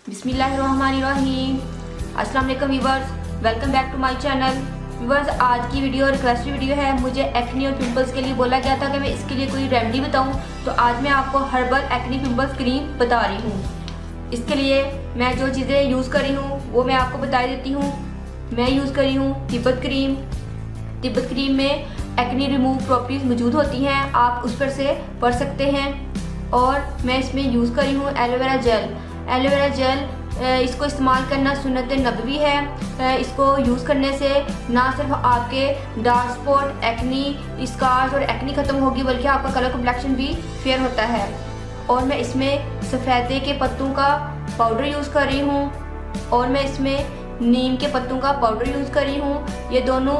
बिस्मिल्लाहिर्रहमानिर्रहीम। अस्सलाम वालेकुम viewers, welcome back to my channel. Viewers, आज की वीडियो रिक्वेस्ट वीडियो है। मुझे एक्नी और पिंपल्स के लिए बोला गया था कि मैं इसके लिए कोई रेमेडी बताऊं, तो आज मैं आपको हर्बल एक्नी पिंपल्स क्रीम बता रही हूं। इसके लिए मैं जो चीज़ें यूज़ कर रही हूँ वो मैं आपको बता देती हूँ। मैं यूज़ कर रही हूँ तिब्बत क्रीम। तिब्बत क्रीम में एक्नी रिमूव प्रॉपर्टीज़ मौजूद होती हैं, आप उस पर से पढ़ सकते हैं। और मैं इसमें यूज़ कर रही हूँ एलोवेरा जेल। एलोवेरा जेल इसको इस्तेमाल करना सुन्नत नबवी है। इसको यूज़ करने से ना सिर्फ आपके डार्क स्पॉट, एक्नी, स्कार्स और एक्नी ख़त्म होगी, बल्कि आपका कलर कम्प्लेक्शन भी फेयर होता है। और मैं इसमें सफ़ेदे के पत्तों का पाउडर यूज़ कर रही हूँ और मैं इसमें नीम के पत्तों का पाउडर यूज़ कर रही हूँ। ये दोनों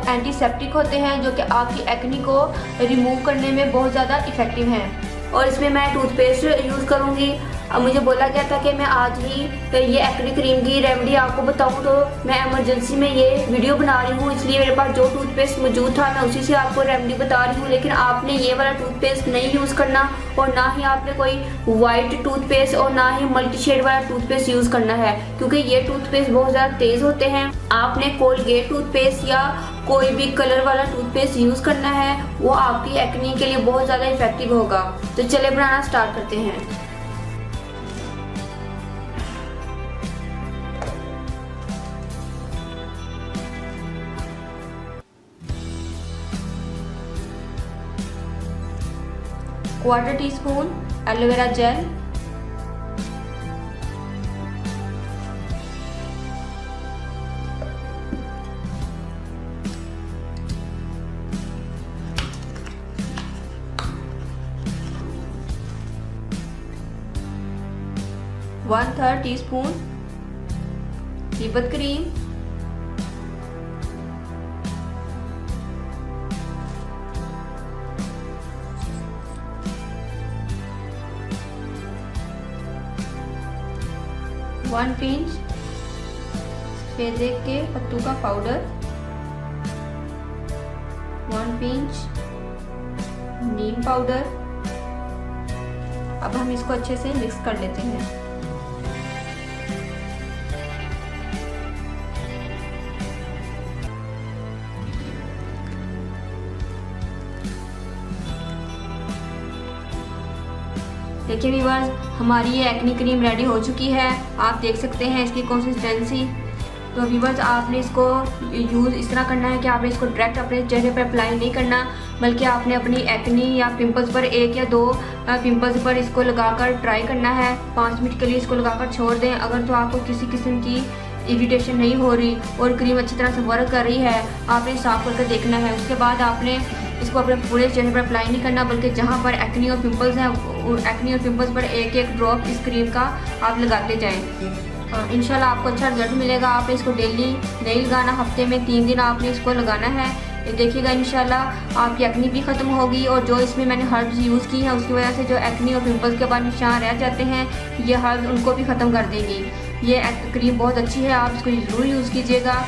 एंटीसेप्टिक होते हैं जो कि आपकी एक्नी को रिमूव करने में बहुत ज़्यादा इफ़ेक्टिव हैं। और इसमें मैं टूथपेस्ट यूज़ करूँगी। अब मुझे बोला गया था कि मैं आज ही ये एक्नी क्रीम की रेमेडी आपको बताऊं, तो मैं इमरजेंसी में ये वीडियो बना रही हूँ, इसलिए मेरे पास जो टूथपेस्ट मौजूद था मैं उसी से आपको रेमेडी बता रही हूँ। लेकिन आपने ये वाला टूथपेस्ट नहीं यूज़ करना और ना ही आपने कोई वाइट टूथपेस्ट और ना ही मल्टी शेड वाला टूथपेस्ट यूज़ करना है, क्योंकि ये टूथपेस्ट बहुत ज़्यादा तेज़ होते हैं। आपने कोलगेट टूथपेस्ट या कोई भी कलर वाला टूथपेस्ट यूज़ करना है, वो आपकी एक्नी के लिए बहुत ज़्यादा इफेक्टिव होगा। तो चले बनाना स्टार्ट करते हैं। Quarter teaspoon aloe vera gel, 1/3 teaspoon Tibet cream, 1 pinch सफेदे के पत्तों का पाउडर, 1 पिंच नीम पाउडर। अब हम इसको अच्छे से मिक्स कर लेते हैं। देखिए व्यूअर्स, हमारी ये एक्नी क्रीम रेडी हो चुकी है। आप देख सकते हैं इसकी कंसिस्टेंसी। तो व्यूअर्स, आपने इसको यूज़ इस तरह करना है कि आपने इसको डायरेक्ट अपने चेहरे पर अप्लाई नहीं करना, बल्कि आपने अपनी एक्नी या पिंपल्स पर 1 या 2 पिंपल्स पर इसको लगाकर ट्राई करना है। 5 मिनट के लिए इसको लगाकर छोड़ दें। अगर तो आपको किसी किस्म की इरिटेशन नहीं हो रही और क्रीम अच्छी तरह से वर्क कर रही है, आपने साफ करके देखना है। उसके बाद आपने इसको अपने पूरे चेहरे पर अप्लाई नहीं करना, बल्कि जहाँ पर एक्नी और पिंपल्स हैं, एक्नी और पिंपल्स पर 1-1 ड्रॉप इस क्रीम का आप लगाते जाएं। इंशाल्लाह आपको अच्छा रिजल्ट मिलेगा। आपने इसको डेली नहीं लगाना, हफ्ते में 3 दिन आपने इसको लगाना है। ये देखिएगा, इंशाल्लाह आपकी एक्नी भी ख़त्म होगी। और जो इसमें मैंने हर्ब्स यूज़ की हैं, उसकी वजह से जो एक्नी और पिंपल्स के बाद निशान रह जाते हैं, ये हर्ब्स उनको भी ख़त्म कर देंगी। ये क्रीम बहुत अच्छी है, आप इसको ज़रूर यूज़ कीजिएगा।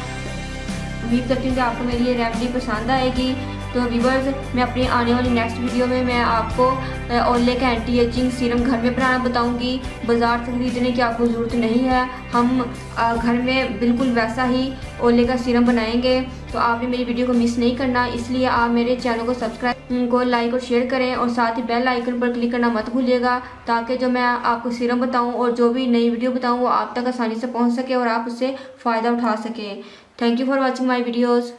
उम्मीद करती हूँ कि आपको मेरी ये रेमेडी पसंद आएगी। तो व्यूअर्स, मैं अपनी आने वाली नेक्स्ट वीडियो में मैं आपको ओले का एंटी एजिंग सीरम घर में बनाना बताऊंगी। बाज़ार से खरीदने की आपको ज़रूरत नहीं है, हम घर में बिल्कुल वैसा ही ओले का सीरम बनाएंगे। तो आपने मेरी वीडियो को मिस नहीं करना, इसलिए आप मेरे चैनल को सब्सक्राइब को लाइक और शेयर करें और साथ ही बेल आइकन पर क्लिक करना मत भूलिएगा, ताकि जो मैं आपको सीरम बताऊँ और जो भी नई वीडियो बताऊँ वो आप तक आसानी से पहुँच सके और आप उससे फ़ायदा उठा सकें। Thank you for watching my videos.